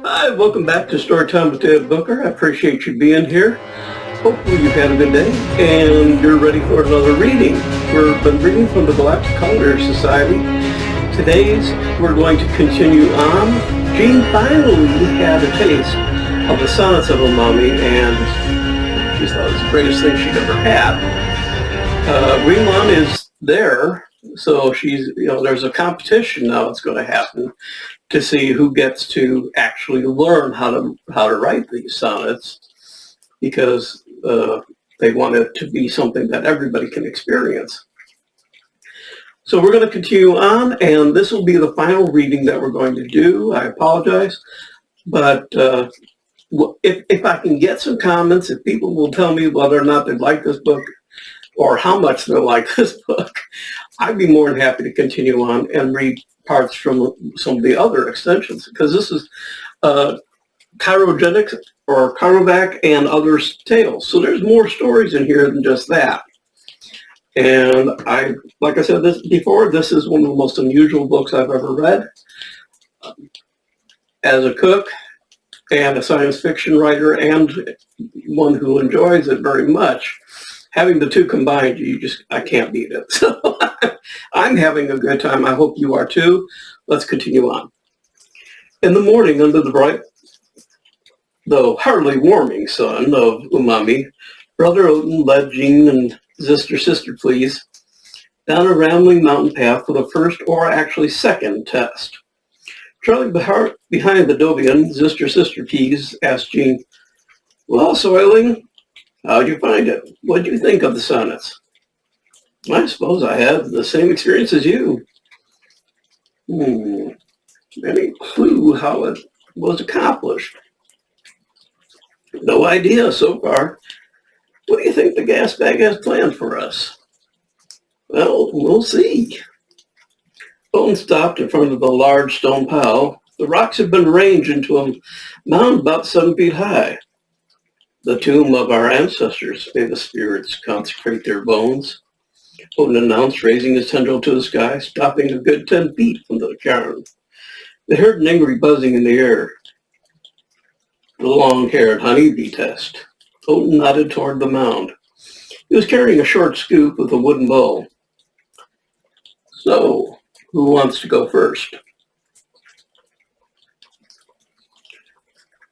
Hi, welcome back to Storytime with David Booker. I appreciate you being here. Hopefully you've had a good day and you're ready for another reading. We've been reading from the Galactic Culinary Society. Today's we're going to continue on. Jean finally had a taste of the Sonnets of Umammi and she thought it was the greatest thing she'd ever had. Greelon is there, so there's a competition now that's going to happen to see who gets to actually learn how to write these sonnets, because they want it to be something that everybody can experience. So we're going to continue on, and this will be the final reading that we're going to do. I apologize, but if I can get some comments, if people will tell me whether or not they like this book or how much they like this book, I'd be more than happy to continue on and read parts from some of the other extensions, because this is Cryojacked or Cryojacked and others' tales. So there's more stories in here than just that. And like I said this before, this is one of the most unusual books I've ever read. As a cook and a science fiction writer and one who enjoys it very much, having the two combined, I can't beat it. So I'm having a good time. I hope you are too. Let's continue on. In the morning, under the bright, though hardly warming sun of Umami, Brother Odin led Jean and Sister Please down a rambling mountain path for the first, or actually second, test. Trailing behind the Dovian, Sister Please asked Jean, "Well, Soiling, how'd you find it? What'd you think of the sonnets?" "I suppose I had the same experience as you." Any clue how it was accomplished?" "No idea so far. What do you think the gas bag has planned for us?" "Well, we'll see." Odin stopped in front of the large stone pile. The rocks had been arranged into a mound about 7 feet high. "The tomb of our ancestors. May the spirits consecrate their bones," Odin announced, raising his tendril to the sky, stopping a good 10 feet from the cairn. They heard an angry buzzing in the air. "The long-haired honeybee test." Odin nodded toward the mound. He was carrying a short scoop with a wooden bowl. "So, who wants to go first?"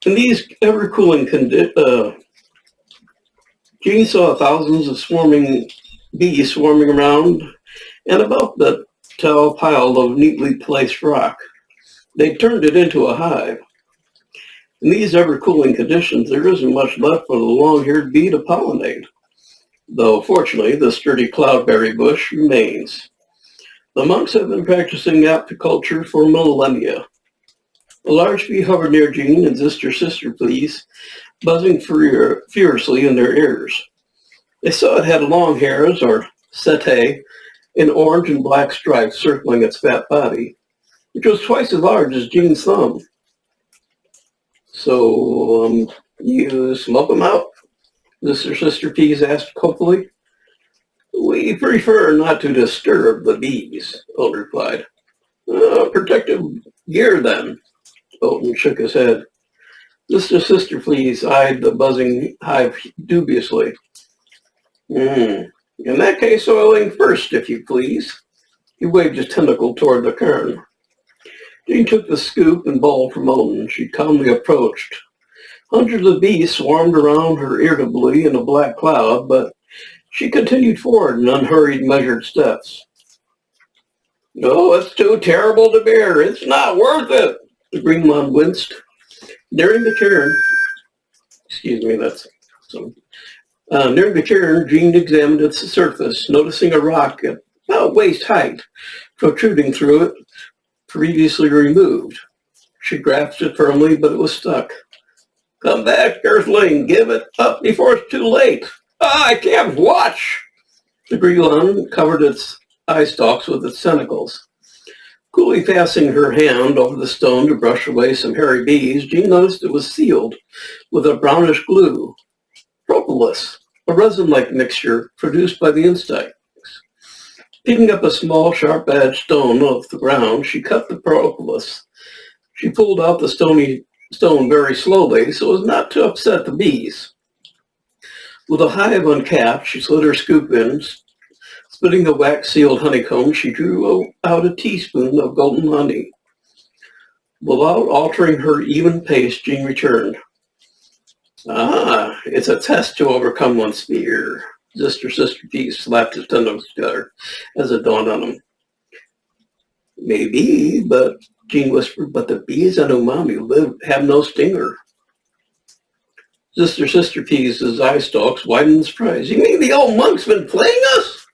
In these ever-cooling Jean saw thousands of swarming bees swarming around and about the tall pile of neatly placed rock. They turned it into a hive. In these ever-cooling conditions, there isn't much left for the long-haired bee to pollinate, though fortunately the sturdy cloudberry bush remains. The monks have been practicing apiculture for millennia. A large bee hovered near Jean and Sister Please, buzzing furiously in their ears. They saw it had long hairs, or setae, in orange and black stripes circling its fat body, which was twice as large as Jean's thumb. "So, you smoke them out?" Sister Please asked hopefully. "We prefer not to disturb the bees," Odin replied. "Protective gear, then." Odin shook his head. Sister Please eyed the buzzing hive dubiously. "In that case, oiling first, if you please." He waved his tentacle toward the cairn. Jean took the scoop and bowl from Odin. She calmly approached. Hundreds of bees swarmed around her irritably in a black cloud, but she continued forward in unhurried, measured steps. "No, it's too terrible to bear. It's not worth it." The Greelon winced. Nearing the cairn, nearing the cairn, Jean examined its surface, noticing a rock at about waist height protruding through it, previously removed. She grasped it firmly, but it was stuck. "Come back, Earthling. Give it up before it's too late." "I can't watch." The Greelon covered its eye stalks with its tentacles. Coolly passing her hand over the stone to brush away some hairy bees, Jean noticed it was sealed with a brownish glue, propolis, a resin-like mixture produced by the insects. Picking up a small, sharp-edged stone off the ground, she cut the propolis. She pulled out the stone very slowly so as not to upset the bees. With a hive uncapped, she slid her scoop in. Splitting the wax-sealed honeycomb, she drew out a teaspoon of golden honey. Without altering her even pace, Jean returned. It's a test to overcome one's fear. Sister Peas slapped his tendrils together as it dawned on him. Maybe, but Jean whispered, but the bees on Umami have no stinger. Sister Peas' eye stalks widened in surprise. You mean the old monk's been playing us?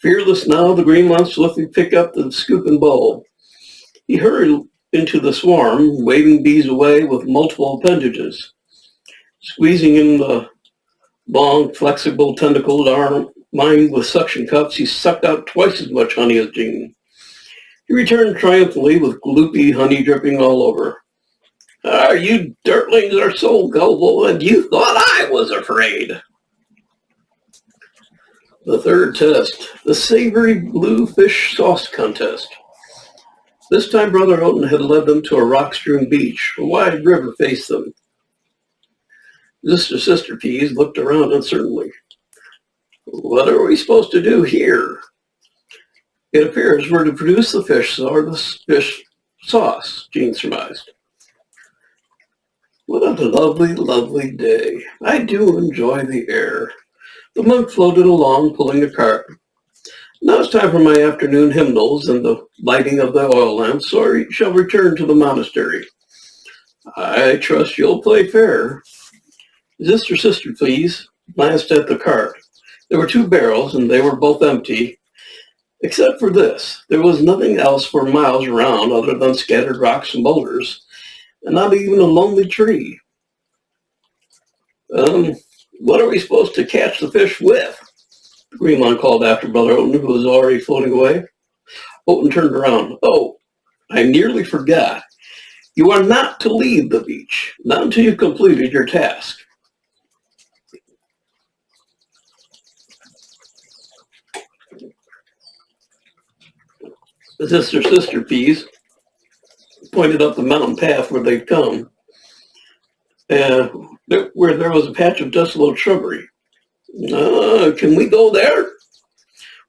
Fearless now, the Greelon swiftly picked up the scoop and bowl. He hurried into the swarm, waving bees away with multiple appendages. Squeezing in the long, flexible, tentacled arm lined with suction cups, he sucked out twice as much honey as Jean. He returned triumphantly with gloopy honey dripping all over. You dirtlings are so gullible, and you thought I was afraid. The third test, the savory blue fish sauce contest. This time Brother Oden had led them to a rock-strewn beach. A wide river faced them. Sister Peas looked around uncertainly. What are we supposed to do here? It appears we're to produce the fish or the fish sauce, Jean surmised. What a lovely, lovely day. I do enjoy the air. The monk floated along, pulling a cart. Now it's time for my afternoon hymnals and the lighting of the oil lamps, so I shall return to the monastery. I trust you'll play fair. Sister Peas glanced at the cart. There were 2 barrels, and they were both empty. Except for this, there was nothing else for miles around other than scattered rocks and boulders, and not even a lonely tree. What are we supposed to catch the fish with? Greelon called after Brother Oden, who was already floating away. Oden turned around. Oh, I nearly forgot. You are not to leave the beach, not until you've completed your task. Sister Peas pointed up the mountain path where they'd come, where there was a patch of desolate shrubbery. Can we go there?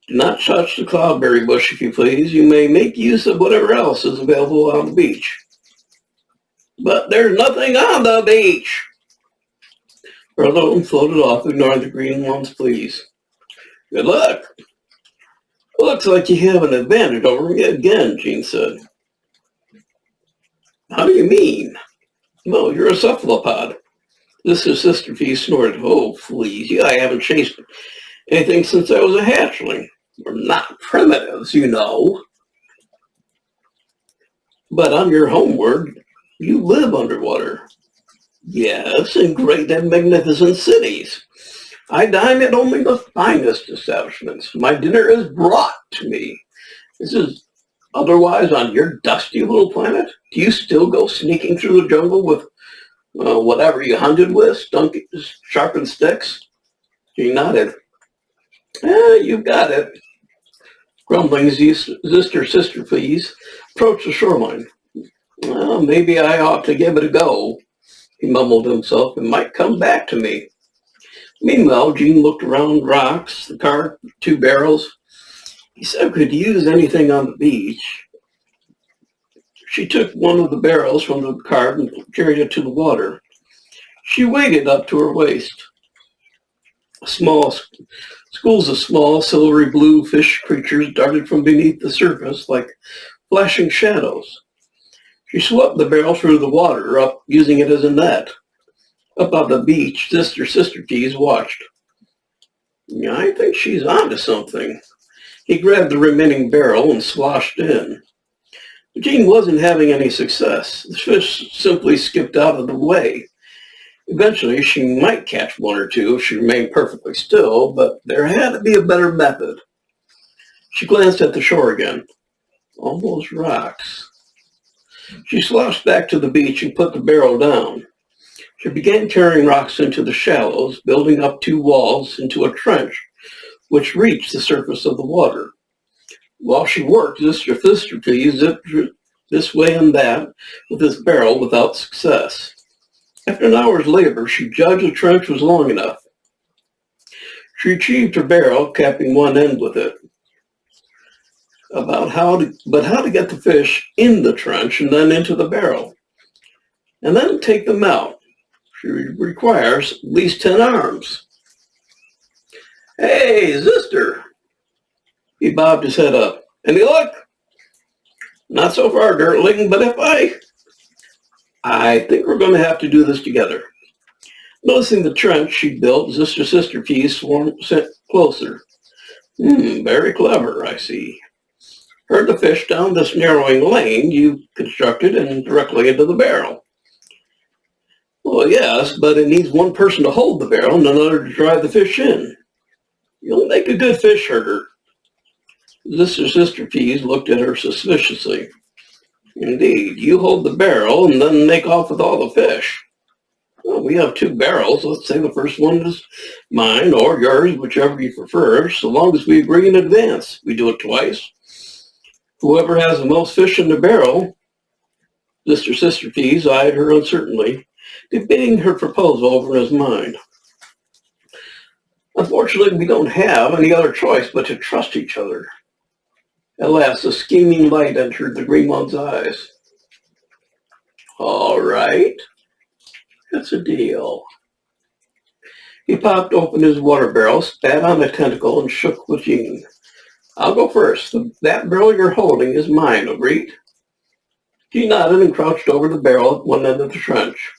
Do not touch the cloudberry bush, if you please. You may make use of whatever else is available on the beach. But there's nothing on the beach. Brother Oden floated off, ignoring the green one's pleas. Good luck. Looks like you have an advantage over me again, Jean said. How do you mean? Well, you're a cephalopod. Sister Peas snorted. Oh, please. Yeah, I haven't chased anything since I was a hatchling. We're not primitives, you know. But on your homeworld, you live underwater. Yes, in great and magnificent cities. I dine at only the finest establishments. My dinner is brought to me. This is otherwise on your dusty little planet. Do you still go sneaking through the jungle with whatever you hunted with, sharpened sticks? She nodded. You got it. Grumbling, Sister Peas approached the shoreline. Well, maybe I ought to give it a go, he mumbled to himself. It might come back to me. Meanwhile, Jean looked around rocks, the cart, 2 barrels. He said we could use anything on the beach. She took one of the barrels from the cart and carried it to the water. She waded up to her waist. Schools of small, silvery blue fish creatures darted from beneath the surface like flashing shadows. She swept the barrel through the water, up using it as a net. Up on the beach, Sister Peas watched. I think she's onto something. He grabbed the remaining barrel and sloshed in. Jean wasn't having any success. The fish simply skipped out of the way. Eventually, she might catch 1 or 2 if she remained perfectly still, but there had to be a better method. She glanced at the shore again. almost rocks. She sloshed back to the beach and put the barrel down. She began carrying rocks into the shallows, building up 2 walls into a trench, which reached the surface of the water. While she worked, Sister P zipped this way and that with this barrel without success. After an hour's labor, she judged the trench was long enough. She retrieved her barrel, capping one end with it. How to get the fish in the trench and then into the barrel, and then take them out. She requires at least 10 arms. Hey, sister! He bobbed his head up. Any luck? Not so far, Dirtling, but I think we're going to have to do this together. Noticing the trench she built, Sister P swarmed closer. Very clever, I see. Herd the fish down this narrowing lane you constructed and directly into the barrel. Well, yes, but it needs one person to hold the barrel and another to drive the fish in. You'll make a good fish herder. Sister Peas looked at her suspiciously. Indeed, you hold the barrel and then make off with all the fish. Well, we have 2 barrels. Let's say the first one is mine or yours, whichever you prefer, so long as we agree in advance. We do it twice. Whoever has the most fish in the barrel, Sister Peas eyed her uncertainly, debating her proposal over in his mind. Unfortunately, we don't have any other choice but to trust each other. At last, a scheming light entered the Greenland's eyes. All right, it's a deal. He popped open his water barrel, spat on a tentacle, and shook with Jean. I'll go first. That barrel you're holding is mine, agreed? He nodded and crouched over the barrel at one end of the trench.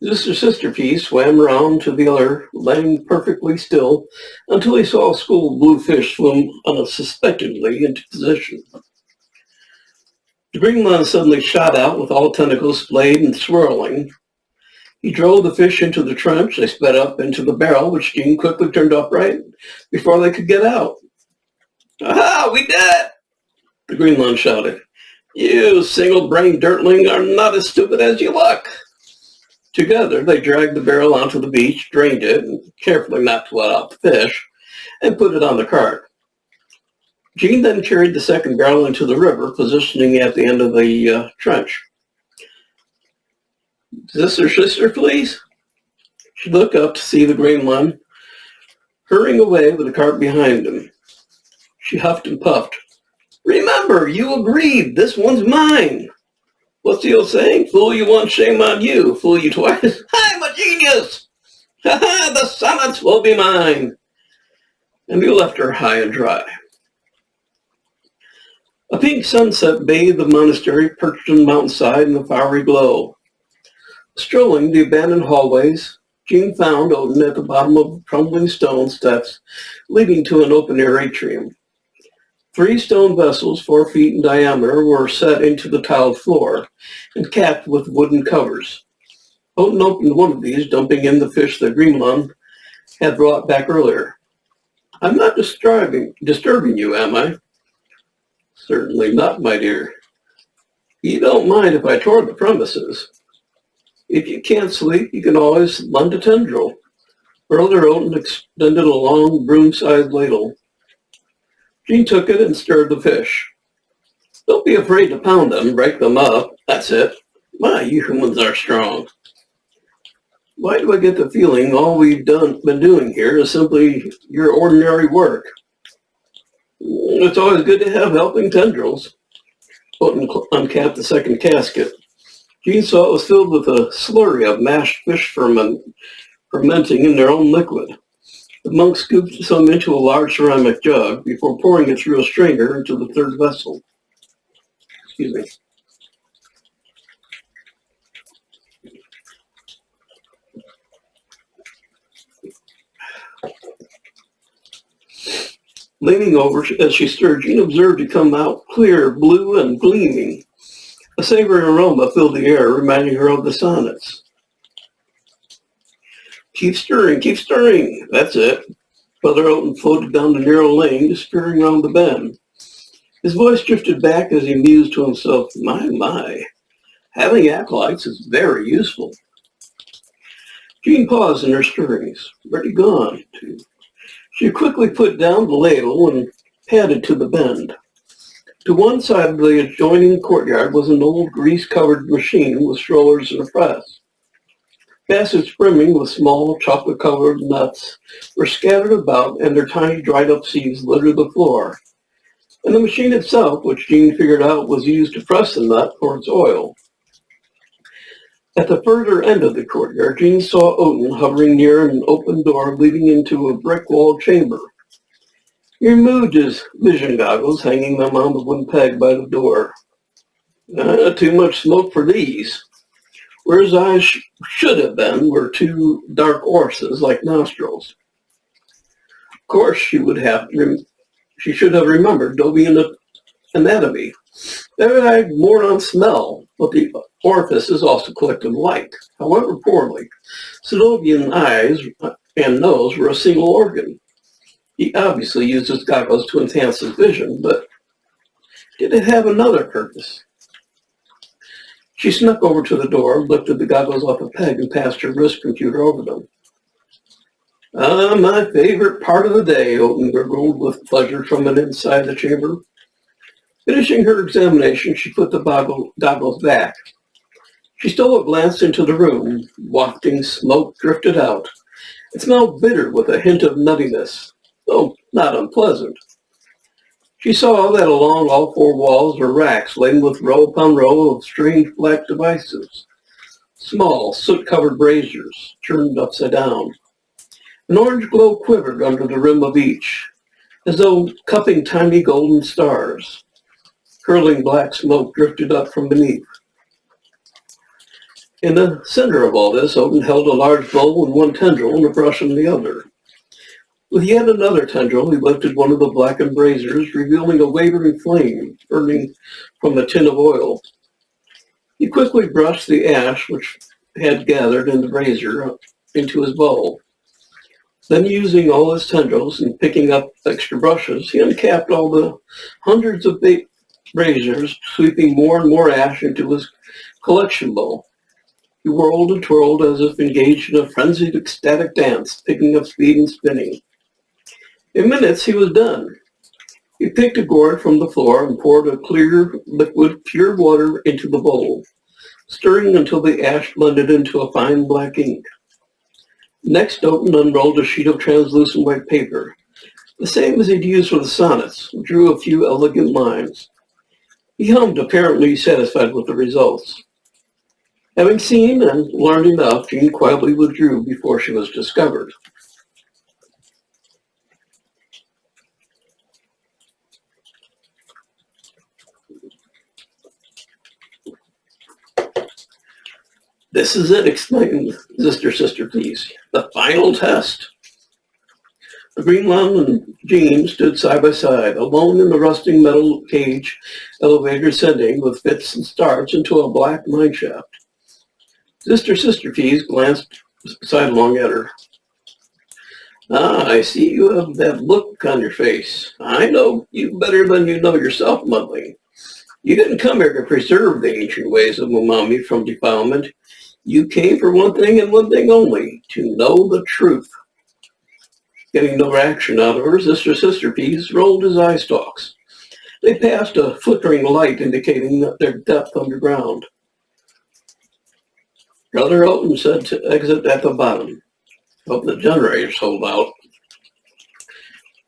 Sister P swam around to the other, lying perfectly still until he saw a school of blue fish swim unsuspectingly into position. The Greenland suddenly shot out with all tentacles splayed and swirling. He drove the fish into the trench. They sped up into the barrel, which Jean quickly turned upright before they could get out. Aha, we did it! The Greenland shouted. You single-brained dirtling are not as stupid as you look. Together, they dragged the barrel onto the beach, drained it, and carefully not to let out the fish, and put it on the cart. Jean then carried the second barrel into the river, positioning it at the end of the trench. Sister, please? She looked up to see the Greenland hurrying away with the cart behind him. She huffed and puffed. Remember, you agreed. This one's mine. What's the old saying? Fool you once, shame on you. Fool you twice. I'm a genius. The sonnets will be mine. And he left her high and dry. A pink sunset bathed the monastery, perched on the mountainside in the fiery glow. Strolling the abandoned hallways, Jean found Odin at the bottom of crumbling stone steps leading to an open-air atrium. 3 stone vessels, 4 feet in diameter, were set into the tiled floor and capped with wooden covers. Odin opened one of these, dumping in the fish that Greelon had brought back earlier. I'm not disturbing you, am I? Certainly not, my dear. You don't mind if I tour the premises. If you can't sleep, you can always lend a tendril. Brother Odin extended a long broom-sized ladle. Jean took it and stirred the fish. Don't be afraid to pound them, break them up. That's it. My, you humans are strong. Why do I get the feeling all we've been doing here is simply your ordinary work? It's always good to have helping tendrils. Odin uncapped the second casket. Jean saw it was filled with a slurry of mashed fish fermenting in their own liquid. The monk scooped some into a large ceramic jug before pouring it through a strainer into the third vessel. Excuse me. Leaning over as she stirred, Jean observed it come out clear, blue, and gleaming. A savory aroma filled the air, reminding her of the sonnets. Keep stirring, keep stirring. That's it. Brother Odin floated down the narrow lane, disappearing around the bend. His voice drifted back as he mused to himself, my, having acolytes is very useful. Jean paused in her stirrings. Ready gone, too. She quickly put down the ladle and padded to the bend. To one side of the adjoining courtyard was an old grease-covered machine with strollers and a press. Baskets brimming with small chocolate-colored nuts were scattered about, and their tiny dried-up seeds littered the floor. And the machine itself, which Jean figured out was used to press the nut for its oil. At the further end of the courtyard, Jean saw Odin hovering near an open door leading into a brick-walled chamber. He removed his vision goggles, hanging them on the wooden peg by the door. Too much smoke for these. Where his eyes should have been were two dark orifices like nostrils. Of course, she should have remembered Dobian anatomy. They relied more on smell, but the orifices also collected light, however poorly. Sidovian eyes and nose were a single organ. He obviously used his goggles to enhance his vision, but did it have another purpose? She snuck over to the door, lifted the goggles off a peg, and passed her wrist computer over them. My favorite part of the day, Odin gurgled with pleasure from inside the chamber. Finishing her examination, she put the goggles back. She stole a glance into the room. Wafting smoke drifted out. It smelled bitter with a hint of nuttiness, though not unpleasant. She saw that along all four walls were racks laden with row upon row of strange black devices. Small, soot-covered braziers, turned upside down. An orange glow quivered under the rim of each, as though cupping tiny golden stars. Curling black smoke drifted up from beneath. In the center of all this, Odin held a large bowl in one tendril and a brush in the other. With yet another tendril, he lifted one of the blackened braziers, revealing a wavering flame burning from a tin of oil. He quickly brushed the ash which had gathered in the brazier into his bowl. Then, using all his tendrils and picking up extra brushes, he uncapped all the hundreds of braziers, sweeping more and more ash into his collection bowl. He whirled and twirled as if engaged in a frenzied, ecstatic dance, picking up speed and spinning. In minutes, he was done. He picked a gourd from the floor and poured a clear, liquid, pure water into the bowl, stirring until the ash blended into a fine black ink. Next, Odin unrolled a sheet of translucent white paper, the same as he'd used for the sonnets, and drew a few elegant lines. He hummed, apparently satisfied with the results. Having seen and learned enough, Jean quietly withdrew before she was discovered. This is it, exclaimed Sister, please. The final test. Greelon and Jean stood side by side, alone in the rusting metal cage elevator ascending with fits and starts into a black mine shaft. Sister Pease glanced sidelong at her. I see you have that look on your face. I know you better than you know yourself, Mudling. You didn't come here to preserve the ancient ways of Umami from defilement. You came for one thing and one thing only, to know the truth. Getting no reaction out of her, Sister Pease rolled his eye stalks. They passed a flickering light indicating their depth underground. Brother Odin said to exit at the bottom. Hope the generators hold out.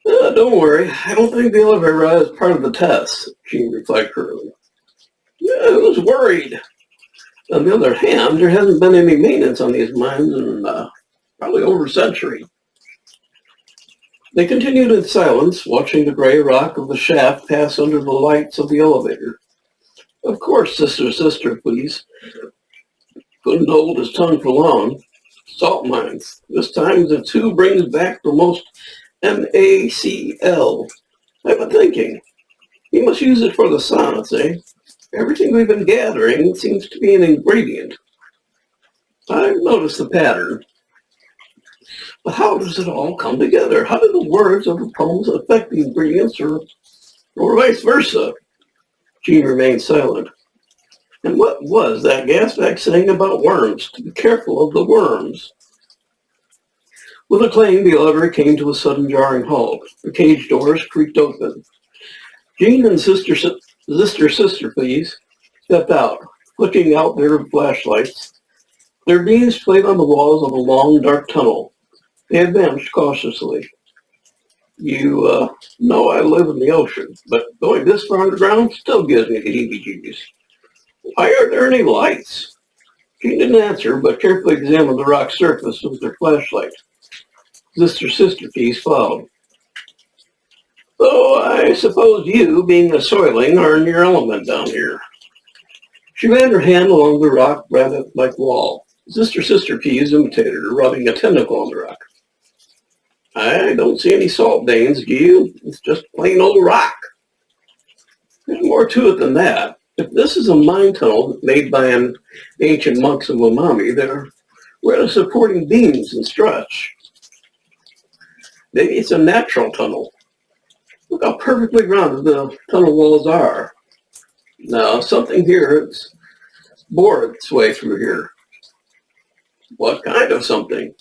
Don't worry, I don't think the elevator ride is part of the test, Jean replied curtly. I was worried. On the other hand, there hasn't been any maintenance on these mines in probably over a century. They continued in silence, watching the gray rock of the shaft pass under the lights of the elevator. Of course, sister, please. Couldn't hold his tongue for long. Salt mines. This time the two brings back the most NaCl. I've been thinking. He must use it for the sonnets, eh? Everything we've been gathering seems to be an ingredient. I've noticed the pattern. But how does it all come together? How do the words of the poems affect the ingredients or or vice versa. Jean remained silent. And what was that gasbag saying about worms? To be careful of the worms. With a clang, the elevator came to a sudden jarring halt. The cage doors creaked open. Jean and Sister please, stepped out, flicking out their flashlights. Their beams played on the walls of a long, dark tunnel. They advanced cautiously. You know I live in the ocean, but going this far underground still gives me the heebie-jeebies. Why aren't there any lights? She didn't answer, but carefully examined the rock surface with her flashlight. Sister piece followed. So I suppose you, being a soiling, are in your element down here. She ran her hand along the rock rabbit-like wall. Sister Pease imitated her, rubbing a tentacle on the rock. I don't see any salt veins, do you? It's just plain old rock. There's more to it than that. If this is a mine tunnel made by an ancient monks of Umami, there were supporting beams and struts. Maybe it's a natural tunnel. Look how perfectly rounded the tunnel walls are. Now, something here has bored its way through here. What kind of something?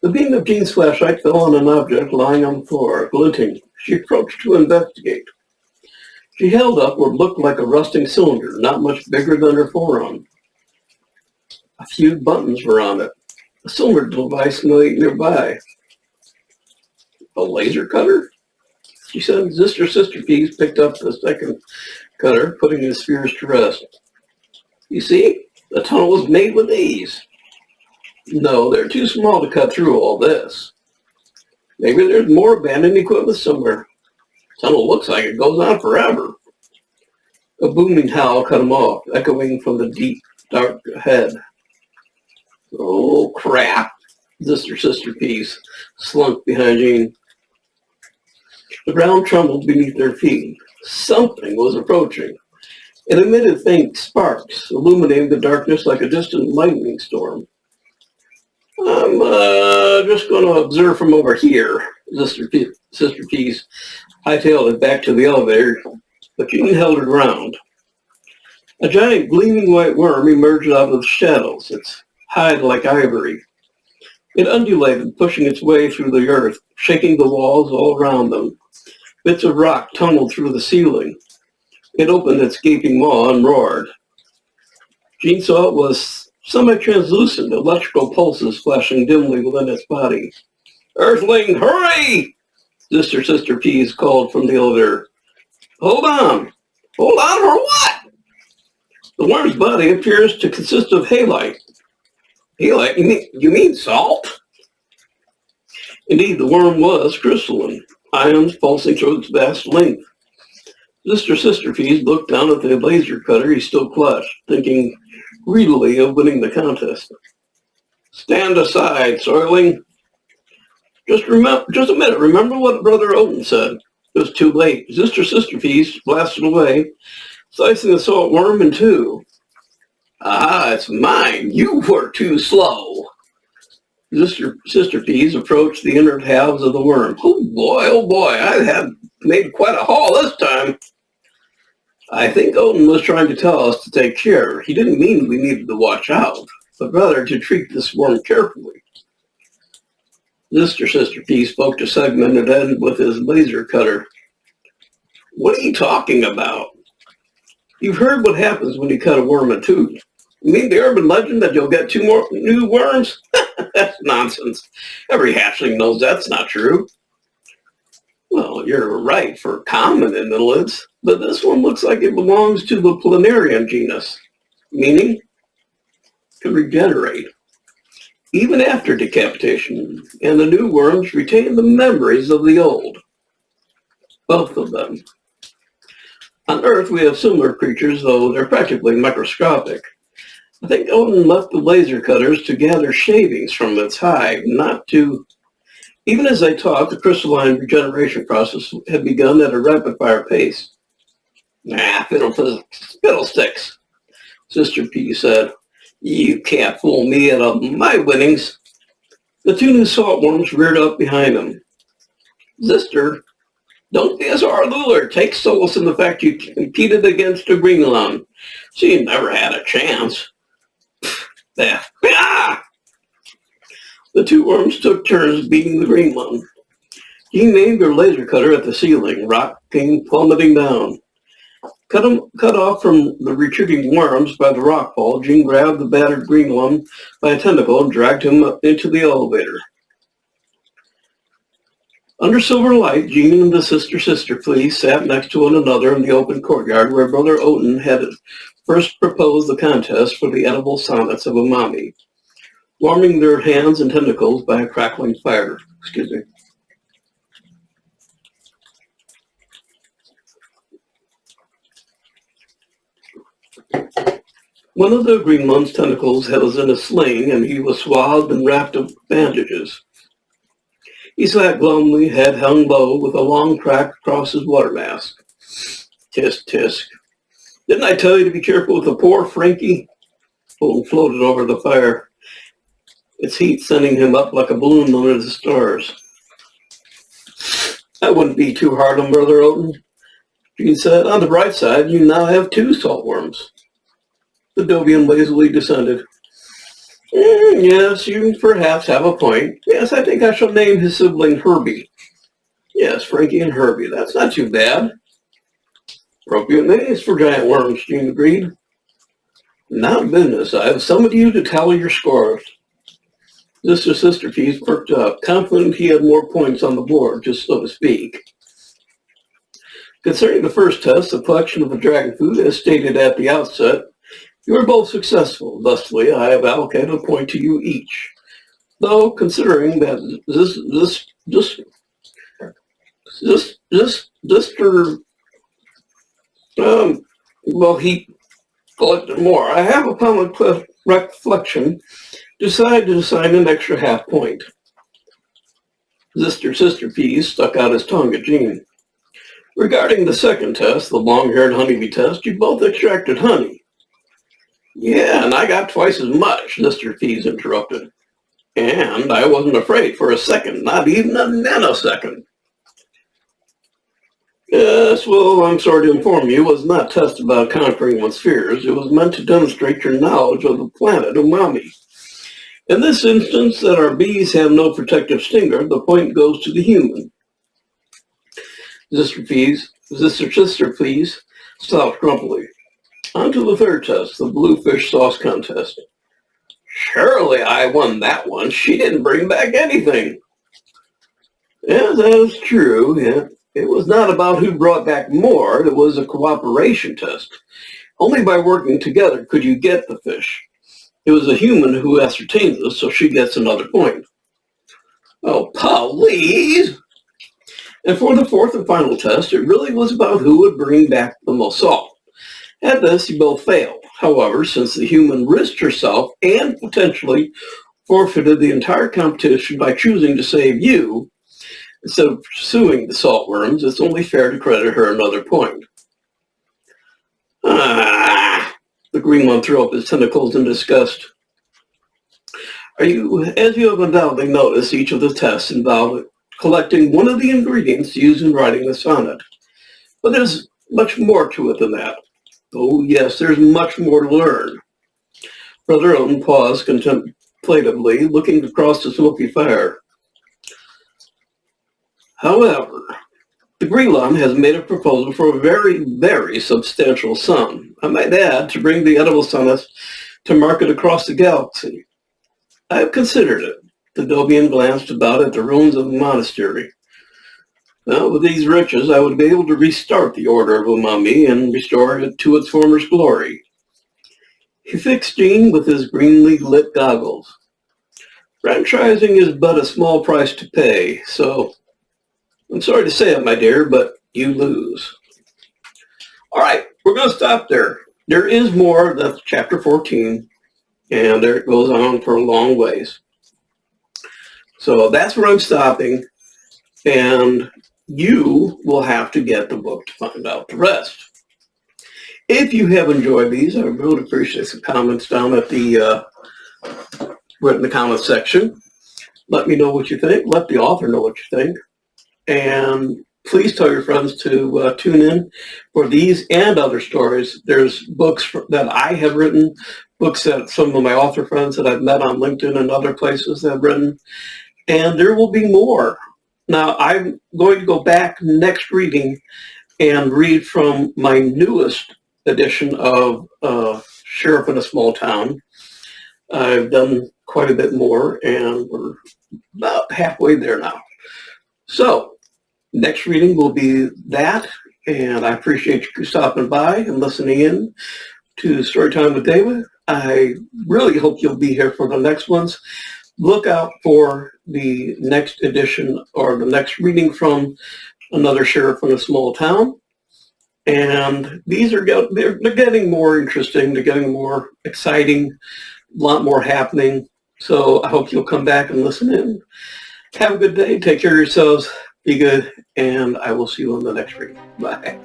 The beam of Jean's flashlight fell on an object lying on the floor, glinting. She approached to investigate. She held up what looked like a rusting cylinder, not much bigger than her forearm. A few buttons were on it. A cylinder device lay nearby. A laser cutter? She said. Sister Pease picked up the second cutter, putting the spheres to rest. You see, the tunnel was made with these. No, they're too small to cut through all this. Maybe there's more abandoned equipment somewhere. The tunnel looks like it goes on forever. A booming howl cut him off, echoing from the deep, dark ahead. Oh, crap. Sister Pease slunk behind Jean. The ground trembled beneath their feet. Something was approaching. It emitted faint sparks, illuminating the darkness like a distant lightning storm. I'm just going to observe from over here, Sister Pease hightailed it back to the elevator, but Jean held her ground. A giant gleaming white worm emerged out of the shadows, its hide like ivory. It undulated, pushing its way through the earth, shaking the walls all around them. Bits of rock tumbled through the ceiling. It opened its gaping maw and roared. Jean saw it was semi-translucent, electrical pulses flashing dimly within its body. Earthling, hurry! Sister Pease called from the elevator. Hold on! Hold on for what? The worm's body appears to consist of halite. Halite? You mean salt? Indeed, the worm was crystalline, ions pulsing through its vast length. Sister Pease looked down at the laser cutter he still clutched, thinking greedily of winning the contest. Stand aside, soiling. Just a minute. Remember what Brother Odin said. It was too late. Sister Pease blasted away, slicing the salt worm in two. Aha, it's mine. You were too slow. Sister Pease approached the inner halves of the worm. Oh boy, I have made quite a haul this time. I think Odin was trying to tell us to take care. He didn't mean we needed to watch out, but rather to treat this worm carefully. Sister Pease spoke to segmented end with his laser cutter. What are you talking about? You've heard what happens when you cut a worm in two. You mean the urban legend that you'll get 2 more new worms? That's nonsense. Every hatchling knows that's not true. Well, you're right for common invalids, but this one looks like it belongs to the planarian genus, meaning to regenerate. Even after decapitation, and the new worms retain the memories of the old. Both of them. On Earth, we have similar creatures, though they're practically microscopic. I think Odin left the laser cutters to gather shavings from its hide, not to... Even as I talked, the crystalline regeneration process had begun at a rapid-fire pace. Nah, fiddlesticks, Sister P said. You can't fool me out of my winnings. The 2 new saltworms reared up behind him. Sister, Don't be a sore loser. Take solace in the fact you competed against a Greelon. She never had a chance. There. Ah! The two worms took turns beating the Greelon. Jean aimed her laser cutter at the ceiling. Rock came plummeting down. Cut off from the retreating worms by the rock fall, Jean grabbed the battered Greelon by a tentacle and dragged him up into the elevator. Under silver light, Jean and the sister please sat next to one another in the open courtyard where Brother Odin had first proposed the contest for the edible Sonnets of Umammi, warming their hands and tentacles by a crackling fire. Excuse me. One of the Greenlon's tentacles was in a sling, and he was swathed and wrapped in bandages. He sat glumly, head hung low, with a long crack across his water mask. Tisk, tisk. Didn't I tell you to be careful with the poor Frankie? Bolton floated over the fire, its heat sending him up like a balloon under the stars. That wouldn't be too hard on Brother Odin, Jean said. On the bright side, you now have 2 saltworms. The Dovian lazily descended. Yes, you perhaps have a point. Yes, I think I shall name his sibling Herbie. Yes, Frankie and Herbie. That's not too bad. Appropriate names for giant worms, Jean agreed. Now business. I have summoned you to tally your scores. Sister Pease perked up, confident he had more points on the board, just so to speak. Concerning the first test, the collection of the dragon food, as stated at the outset, you are both successful. Thusly, I have allocated a point to you each. Though, considering that he collected more. I have, upon reflection, decided to assign an extra half point. Sister Pease stuck out his tongue at Jean. Regarding the second test, the long-haired honeybee test, you both extracted honey. Yeah, and I got twice as much, Sister Pease interrupted. And I wasn't afraid for a second, not even a nanosecond. Yes, well, I'm sorry to inform you, it was not a test about conquering one's fears. It was meant to demonstrate your knowledge of the planet Umami. In this instance, that our bees have no protective stinger, the point goes to the human. Sister Pease, stopped grumpily. On to the third test, the bluefish sauce contest. Surely I won that one. She didn't bring back anything. Yeah, that is true. Yeah. It was not about who brought back more. It was a cooperation test. Only by working together could you get the fish. It was a human who ascertained this, so she gets another point. Oh, please! And for the fourth and final test, it really was about who would bring back the most salt. At this, you both failed. However, since the human risked herself and potentially forfeited the entire competition by choosing to save you, instead of pursuing the saltworms, it's only fair to credit her another point. The green one threw up his tentacles in disgust. As you have undoubtedly noticed, each of the tests involved collecting one of the ingredients used in writing the sonnet. But there's much more to it than that. Oh, yes, there's much more to learn. Brother Odin paused contemplatively, looking across the smoky fire. However, the Greelon has made a proposal for a very, very substantial sum. I might add, to bring the edible sonnets to market across the galaxy. I have considered it. The Dovian glanced about at the ruins of the monastery. Well, with these riches, I would be able to restart the Order of Umami and restore it to its former glory. He fixed Jean with his greenly lit goggles. Franchising is but a small price to pay, so I'm sorry to say it, my dear, but you lose. All right, we're going to stop there. There is more. That's chapter 14, and there it goes on for a long ways. So that's where I'm stopping, and you will have to get the book to find out the rest. If you have enjoyed these, I would really appreciate some comments down at the in the comments section. Let me know what you think. Let the author know what you think. And please tell your friends to tune in for these and other stories. There's books that I have written, books that some of my author friends that I've met on LinkedIn and other places have written, and there will be more. Now, I'm going to go back next reading and read from my newest edition of Sheriff in a Small Town. I've done quite a bit more, and we're about halfway there now. So, next reading will be that, and I appreciate you stopping by and listening in to Storytime with David. I really hope you'll be here for the next ones. Look out for the next edition or the next reading from another sheriff in a small town. And these are they're getting more interesting. They're getting more exciting. A lot more happening. So I hope you'll come back and listen in. Have a good day. Take care of yourselves. Be good. And I will see you on the next reading. Bye.